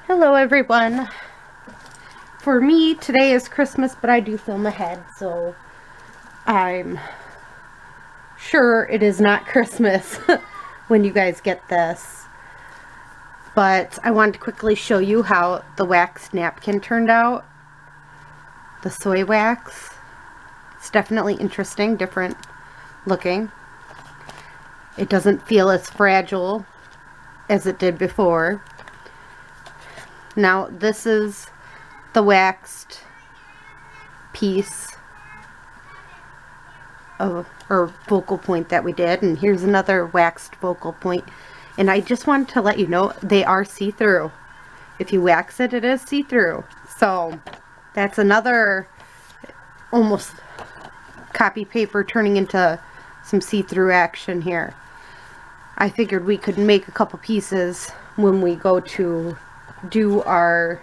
Hello everyone. For me, today is Christmas, but I do film ahead, so I'm sure it is not Christmas when you guys get this. But I wanted to quickly show you how the wax napkin turned out. The soy wax. It's definitely interesting, different looking. It doesn't feel as fragile as it did before. Now this is the waxed piece of or focal point that we did, and here's another waxed focal point, and I just wanted to let you know they are see-through. If you wax it, it is see-through. So that's another almost copy paper turning into some see-through action here. I figured we could make a couple pieces when we go to do our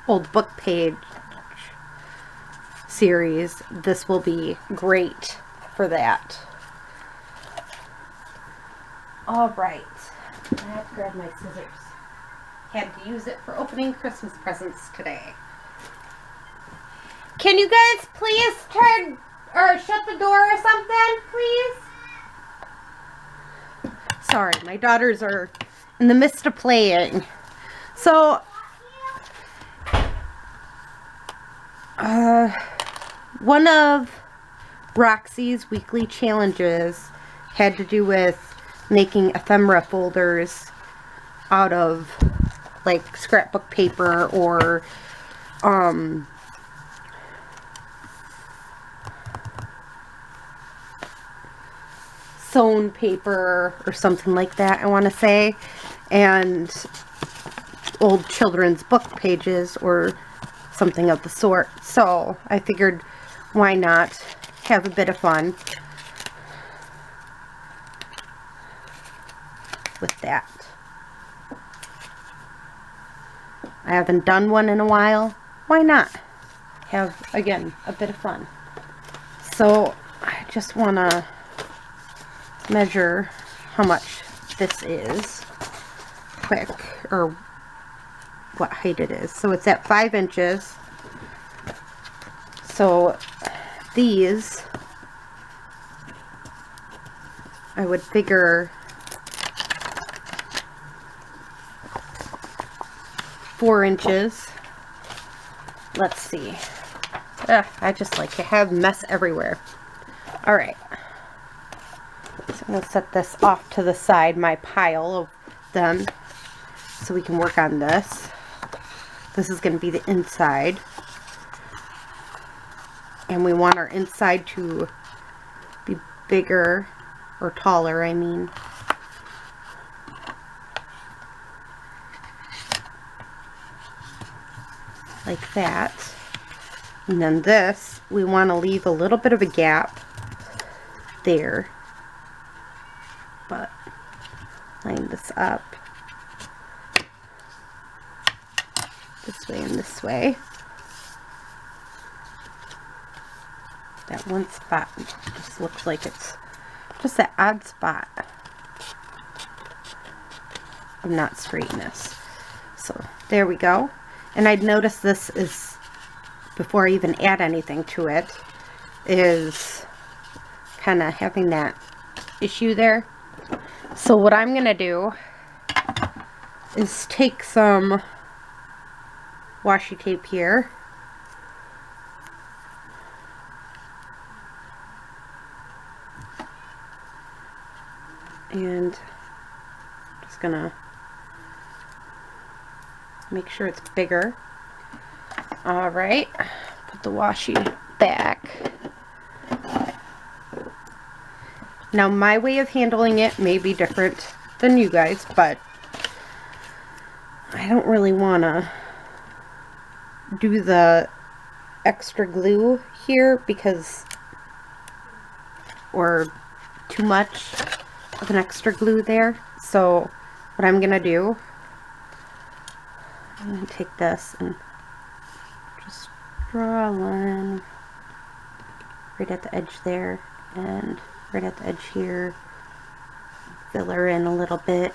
old book page series. This will be great for that. Alright, I have to grab my scissors. Had to use it for opening Christmas presents today. Can you guys please turn or shut the door or something, please? Sorry, my daughters are in the midst of playing. So, one of Roxy's weekly challenges had to do with making ephemera folders out of like scrapbook paper or sewn paper or something like that, I want to say, and old children's book pages or something of the sort. So I figured, why not have a bit of fun with that. I haven't done one in a while. Why not have, again, a bit of fun? So I just want to measure how much this is quick, or what height it is. So it's at 5 inches. So these, I would figure 4 inches. Let's see. I just like to have mess everywhere. Alright. So I'm going to set this off to the side, my pile of them, so we can work on this. This is going to be the inside. And we want our inside to be bigger, or taller, I mean. Like that. And then this, we want to leave a little bit of a gap there. But line this up this way and this way. That one spot just looks like it's just an odd spot of not straightness. So there we go. And I'd notice this is, before I even add anything to it, is kind of having that issue there. So what I'm going to do is take some washi tape here and just going to make sure it's bigger. Alright, put the washi back. Now my way of handling it may be different than you guys, but I don't really want to do the extra glue here because, or too much of an extra glue there. So what I'm going to do, I'm going to take this and just draw a line right at the edge there and right at the edge here, fill her in a little bit.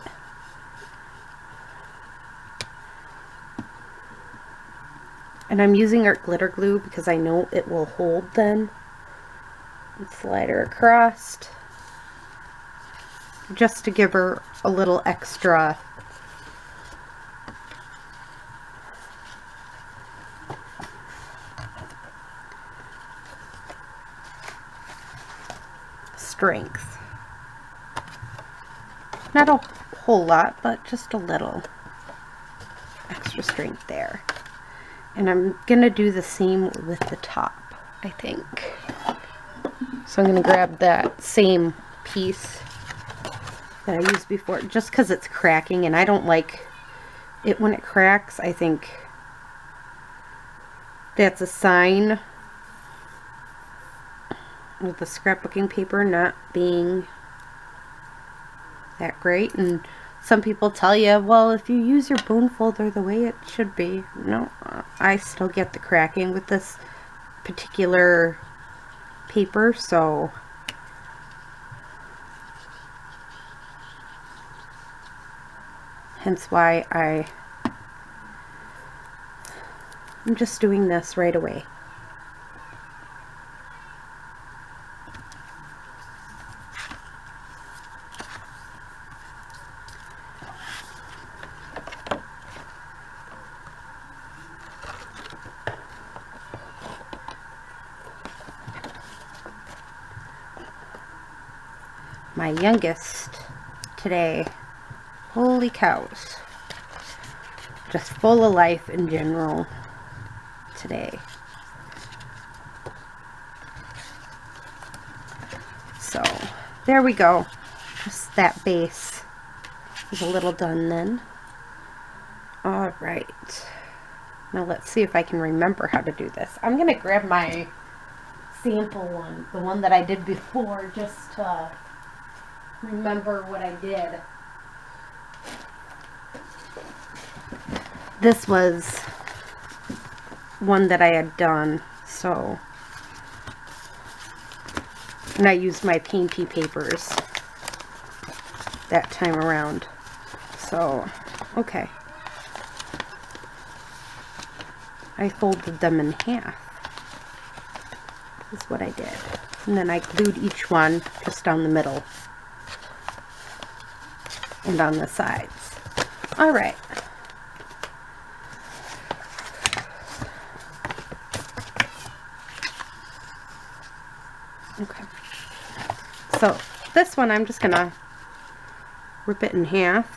And I'm using art glitter glue because I know it will hold then. And slide her across just to give her a little extra strength. Not a whole lot, but just a little extra strength there. And I'm gonna do the same with the top, I think. So I'm gonna grab that same piece that I used before, just because it's cracking, and I don't like it when it cracks. I think that's a sign of the scrapbooking paper not being that great. And some people tell you, well, if you use your bone folder the way it should be. No, I still get the cracking with this particular paper, so hence why I'm just doing this right away. My youngest today, holy cows, just full of life in general today. So there we go. Just that base is a little done then. All right, now let's see if I can remember how to do this. I'm gonna grab my sample one, the one that I did before, just to remember what I did. This was one that I had done, so, and I used my painty papers that time around. So, okay. I folded them in half. Is what I did. And then I glued each one just down the middle and on the sides. All right. Okay. So this one I'm just gonna rip it in half.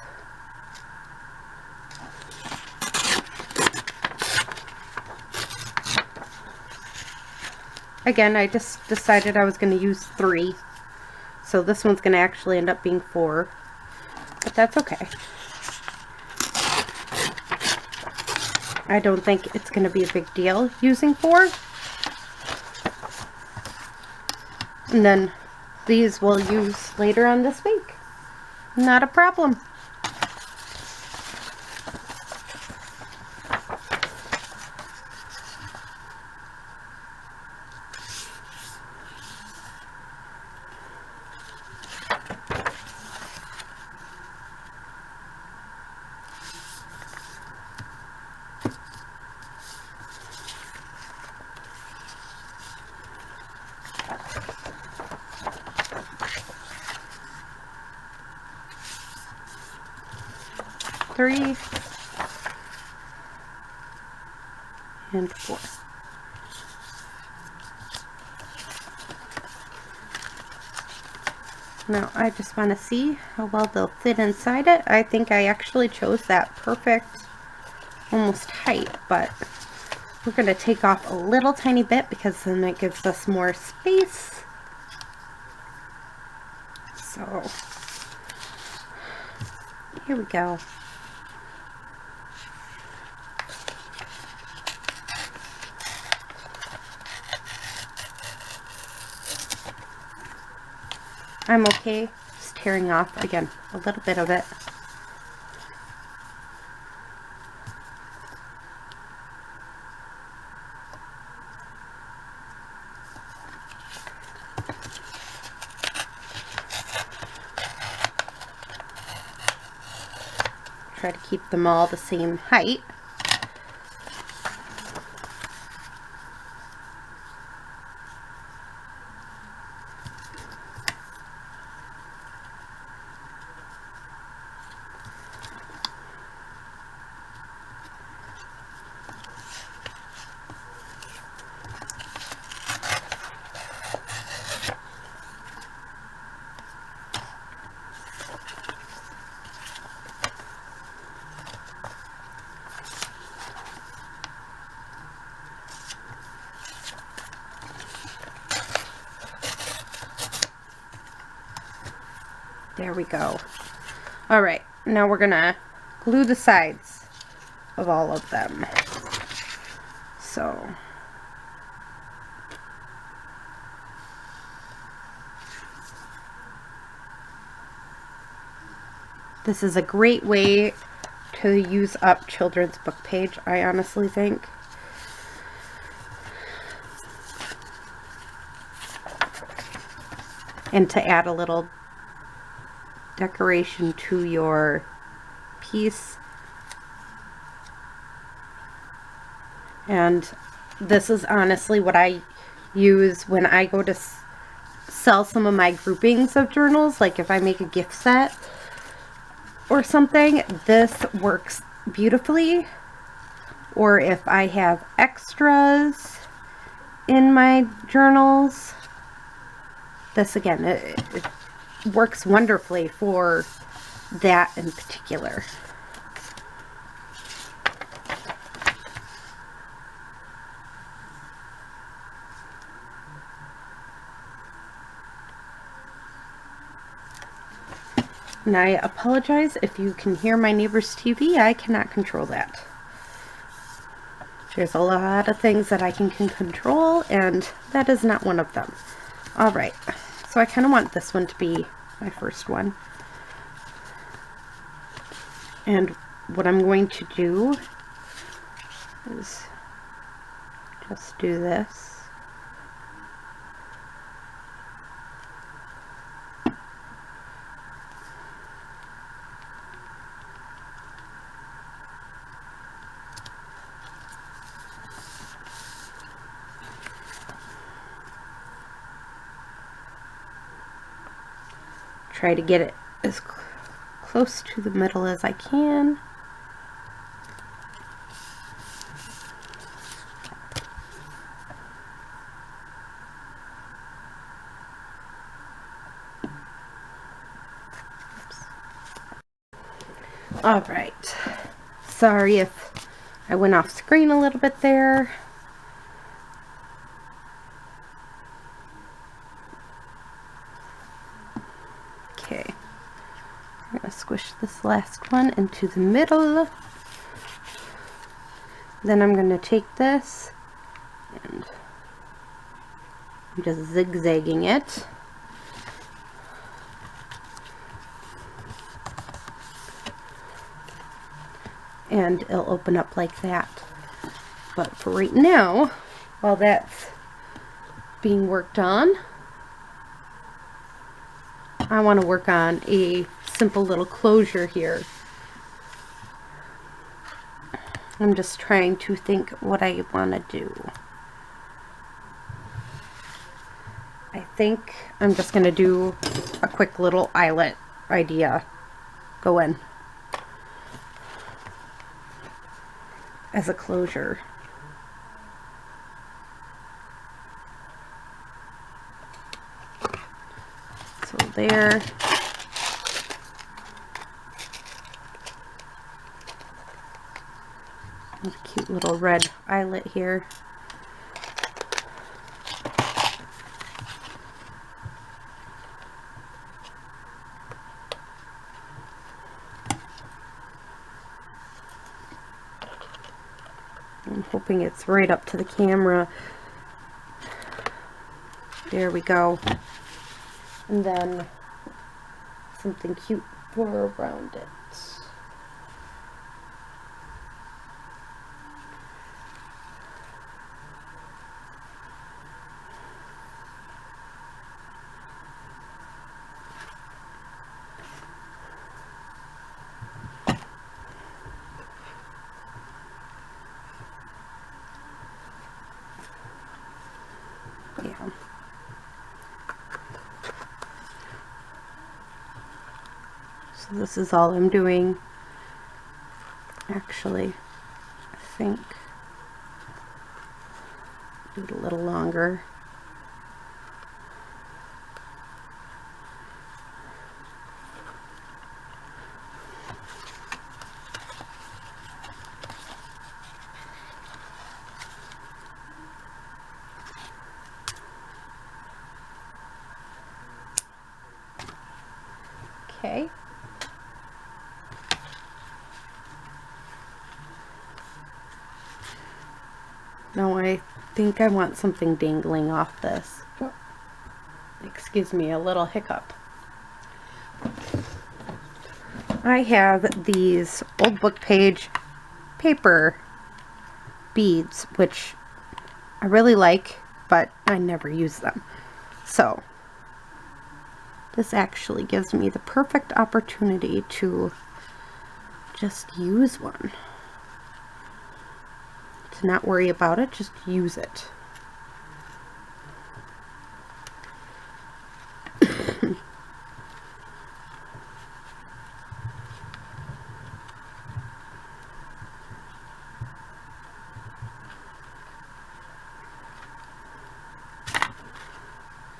Again, I just decided I was going to use 3. So this one's going to actually end up being 4. But that's okay. I don't think it's going to be a big deal using 4. And then these we'll use later on this week. Not a problem. Three and 4. Now I just want to see how well they'll fit inside it. I think I actually chose that perfect, almost height, but we're going to take off a little tiny bit because then it gives us more space. So here we go. I'm okay just tearing off, again, a little bit of it. Try to keep them all the same height. There we go. All right, now we're gonna glue the sides of all of them. So this is a great way to use up children's book page, I honestly think. And to add a little decoration to your piece. And this is honestly what I use when I go to sell some of my groupings of journals, like if I make a gift set or something. This works beautifully. Or if I have extras in my journals, this again, it works wonderfully for that in particular. And I apologize if you can hear my neighbor's TV. I cannot control that. There's a lot of things that I can control, and that is not one of them. All right, so I kind of want this one to be my first one. And what I'm going to do is just do this. Try to get it as close to the middle as I can. All right. Sorry if I went off screen a little bit there. Okay. I'm going to squish this last one into the middle. Then I'm going to take this and I'm just zigzagging it. And it'll open up like that. But for right now, while that's being worked on, I want to work on a simple little closure here. I'm just trying to think what I want to do. I think I'm just going to do a quick little eyelet idea. Go in as a closure. So there. A cute little red eyelet here. I'm hoping it's right up to the camera. There we go. And then something cute for around it. So this is all I'm doing. Actually, I think do it a little longer. Okay. Now I think I want something dangling off this. Excuse me, a little hiccup. I have these old book page paper beads, which I really like, but I never use them. So this actually gives me the perfect opportunity to just use one. To not worry about it, just use it.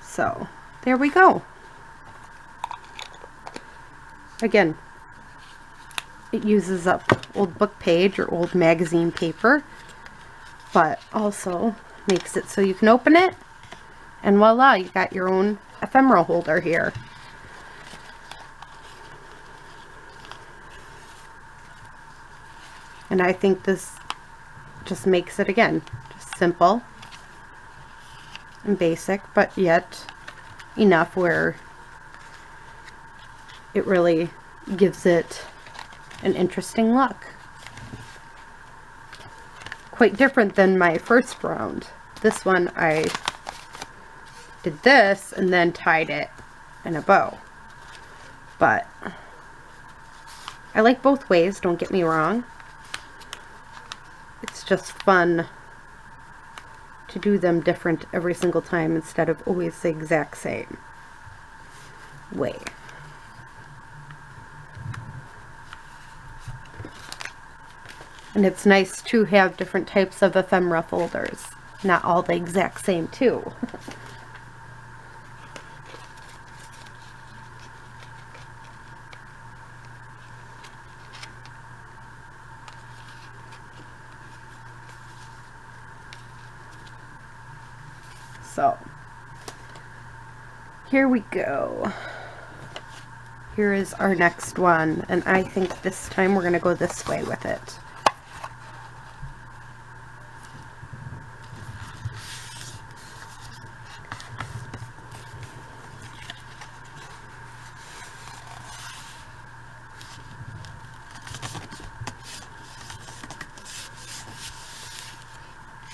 So there we go. Again, it uses up old book page or old magazine paper, but also makes it so you can open it, and voila, you got your own ephemera holder here. And I think this just makes it, again, just simple and basic, but yet enough where it really gives it an interesting look. Quite different than my first round. This one I did this and then tied it in a bow. But I like both ways, don't get me wrong. It's just fun to do them different every single time instead of always the exact same way. And it's nice to have different types of ephemera folders, not all the exact same too. So here we go. Here is our next one, and I think this time we're going to go this way with it.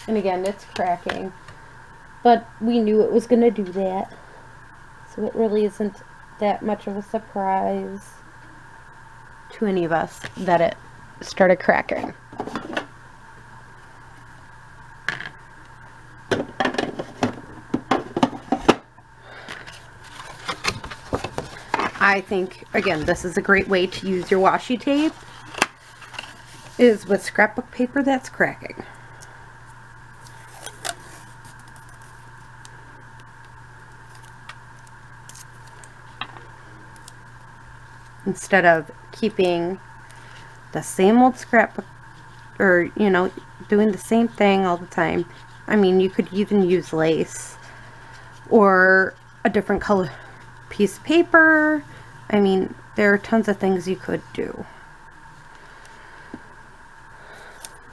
And again, it's cracking, but we knew it was going to do that, so it really isn't that much of a surprise to any of us that it started cracking. I think, again, this is a great way to use your washi tape, is with scrapbook paper that's cracking. Instead of keeping the same old scrapbook, or, you know, doing the same thing all the time. I mean, you could even use lace or a different color piece of paper. I mean, there are tons of things you could do.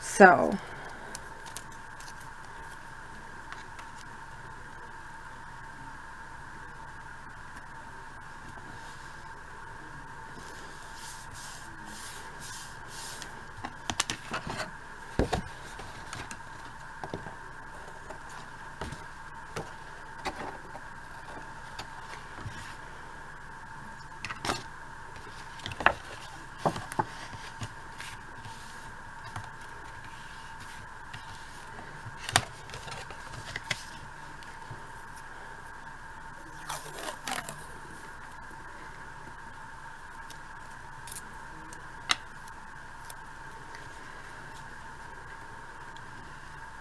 So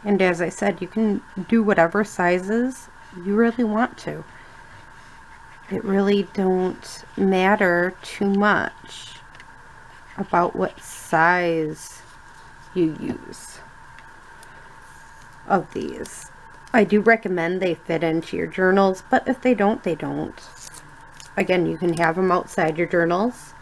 And as I said, you can do whatever sizes you really want to. It really don't matter too much about what size you use of these. I do recommend they fit into your journals, but if they don't, they don't. Again, you can have them outside your journals.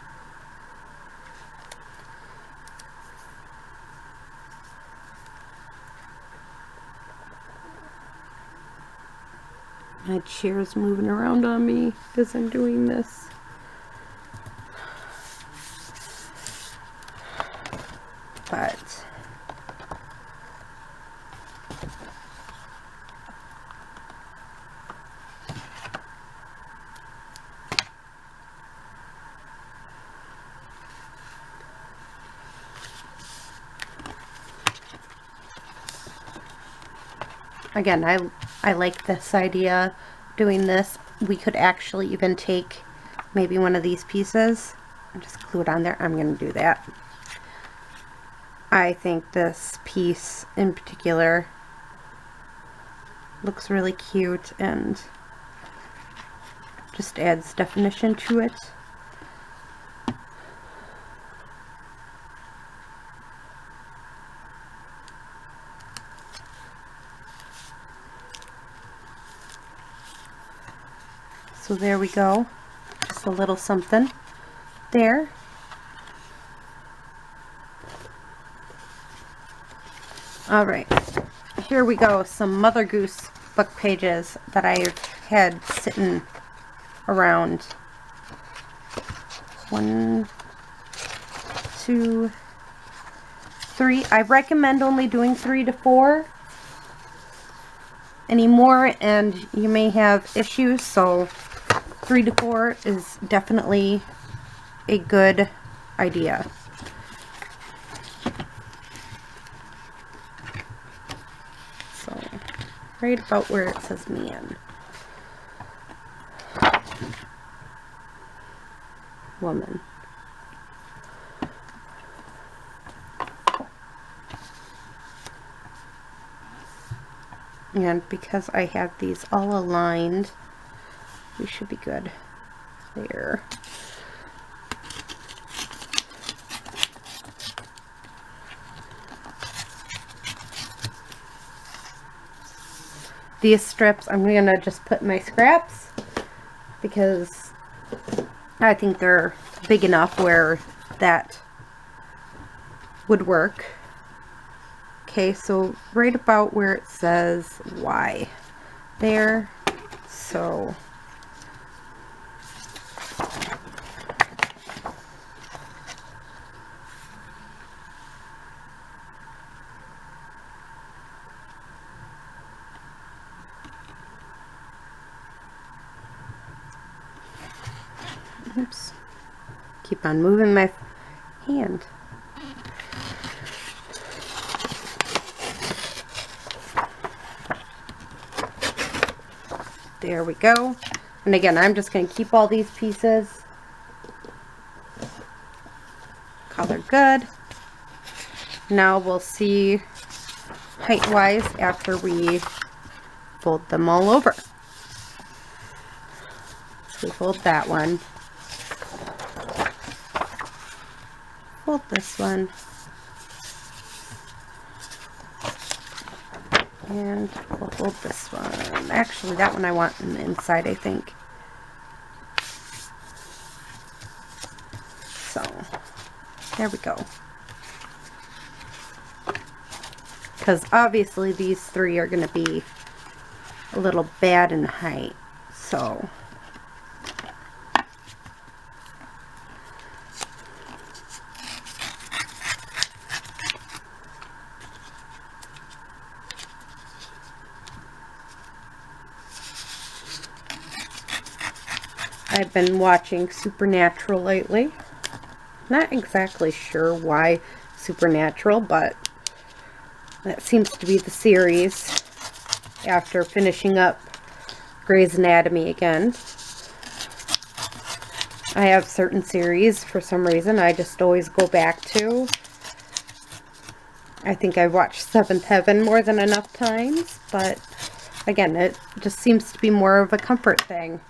My chair's moving around on me as I'm doing this. But again, I like this idea, doing this. We could actually even take maybe one of these pieces and just glue it on there. I'm going to do that. I think this piece in particular looks really cute and just adds definition to it. So there we go, just a little something there. Alright, here we go, some Mother Goose book pages that I've had sitting around. 1, 2, 3. I recommend only doing 3 to 4 anymore, and you may have issues, so 3 to 4 is definitely a good idea. So, right about where it says man. Woman. And because I have these all aligned, we should be good there. These strips I'm going to just put in my scraps because I think they're big enough where that would work. Okay, so right about where it says Y there, so oops, keep on moving my hand. There we go. And again, I'm just going to keep all these pieces. Color good. Now we'll see height-wise after we fold them all over. So we fold that one. Fold this one. And we'll fold this one. Actually, that one I want on the inside, I think. So, there we go. Because obviously these three are going to be a little bad in height. So, I've been watching Supernatural lately. Not exactly sure why Supernatural, but that seems to be the series after finishing up Grey's Anatomy again. I have certain series for some reason I just always go back to. I think I've watched Seventh Heaven more than enough times, but again, it just seems to be more of a comfort thing.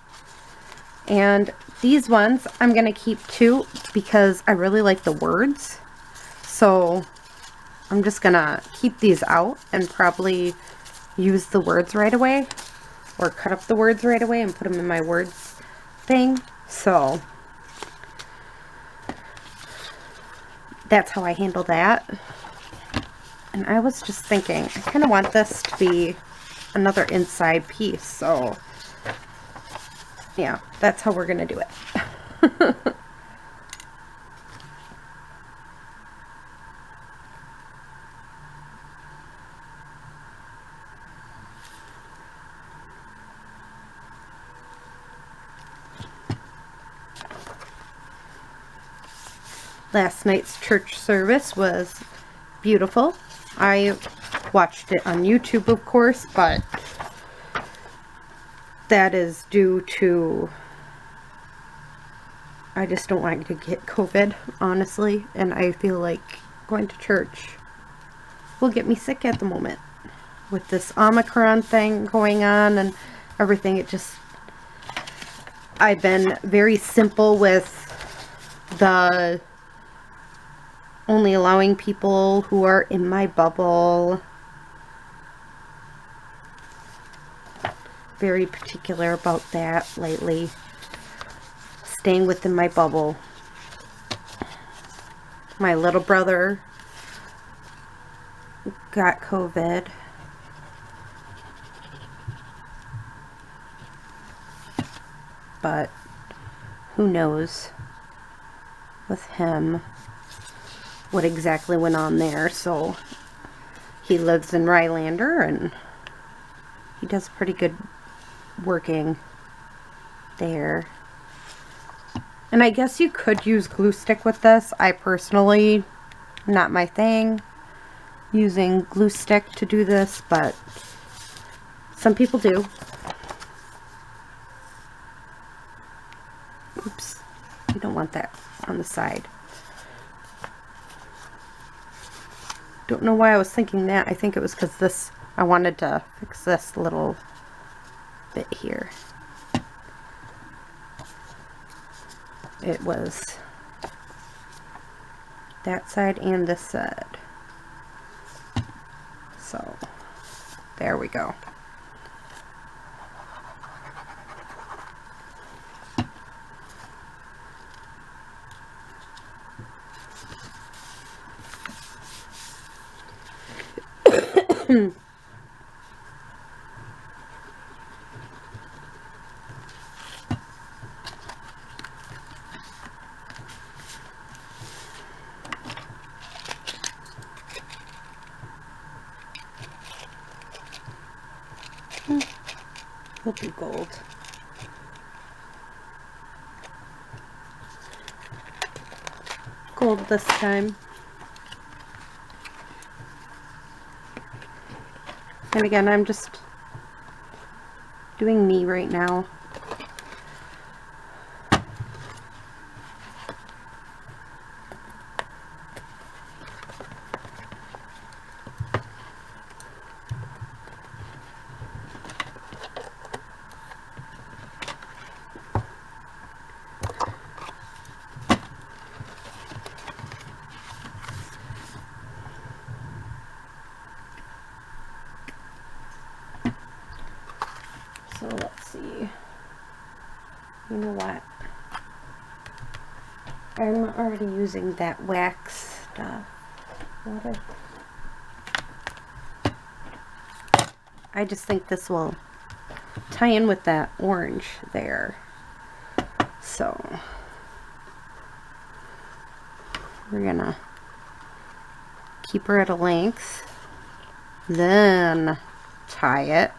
And these ones I'm going to keep too because I really like the words. So I'm just going to keep these out and probably use the words right away, or cut up the words right away and put them in my words thing. So that's how I handle that. And I was just thinking, I kind of want this to be another inside piece. So yeah, that's how we're going to do it. Last night's church service was beautiful. I watched it on YouTube, of course, but that is due to, I just don't want to get COVID, honestly, and I feel like going to church will get me sick at the moment. With this Omicron thing going on and everything, it just, I've been very simple with the only allowing people who are in my bubble. Very particular about that lately. Staying within my bubble. My little brother got COVID. But who knows with him what exactly went on there. So he lives in Rylander and he does pretty good working there. And I guess you could use glue stick with this. I personally, not my thing, using glue stick to do this, but some people do. Oops, you don't want that on the side. Don't know why I was thinking that. I think it was because this, I wanted to fix this little bit here. It was that side and this side. So there we go. We'll do gold. Gold this time. And again, I'm just doing me right now. So let's see. You know what? I'm already using that wax stuff. I just think this will tie in with that orange there. So we're gonna keep her at a length, then tie it.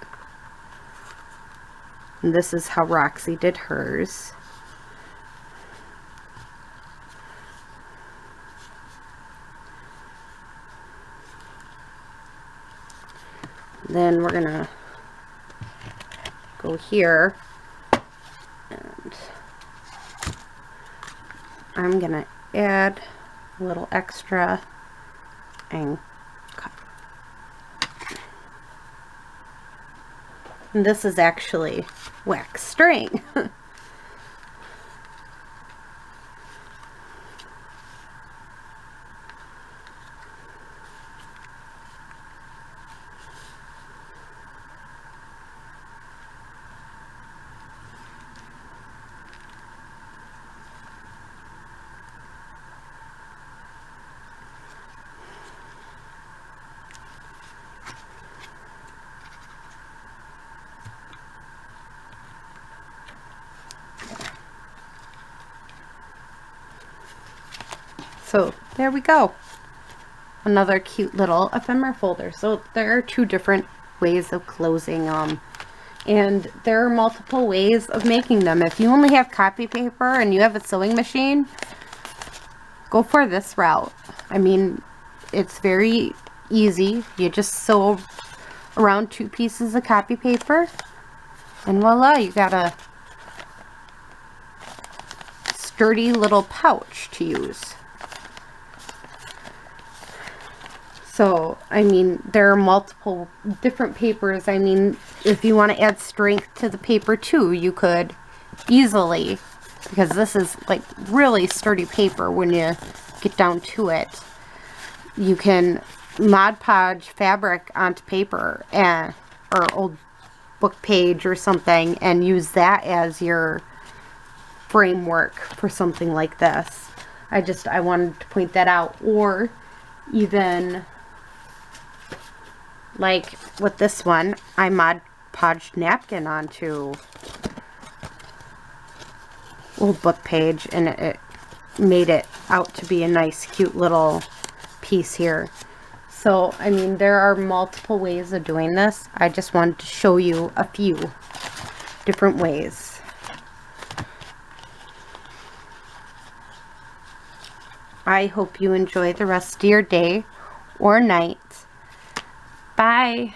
And this is how Roxy did hers. Then we're gonna go here and I'm gonna add a little extra and And this is actually wax string. So there we go. Another cute little ephemera folder. So there are two different ways of closing them. And there are multiple ways of making them. If you only have copy paper and you have a sewing machine, go for this route. I mean, it's very easy. You just sew around 2 pieces of copy paper and voila, you got a sturdy little pouch to use. So, I mean, there are multiple different papers. I mean, if you want to add strength to the paper too, you could easily, because this is like really sturdy paper when you get down to it. You can Mod Podge fabric onto paper or old book page or something and use that as your framework for something like this. I wanted to point that out. Or even like with this one, I Mod Podged napkin onto old book page and it made it out to be a nice cute little piece here. So I mean, there are multiple ways of doing this. I just wanted to show you a few different ways. I hope you enjoy the rest of your day or night. Bye.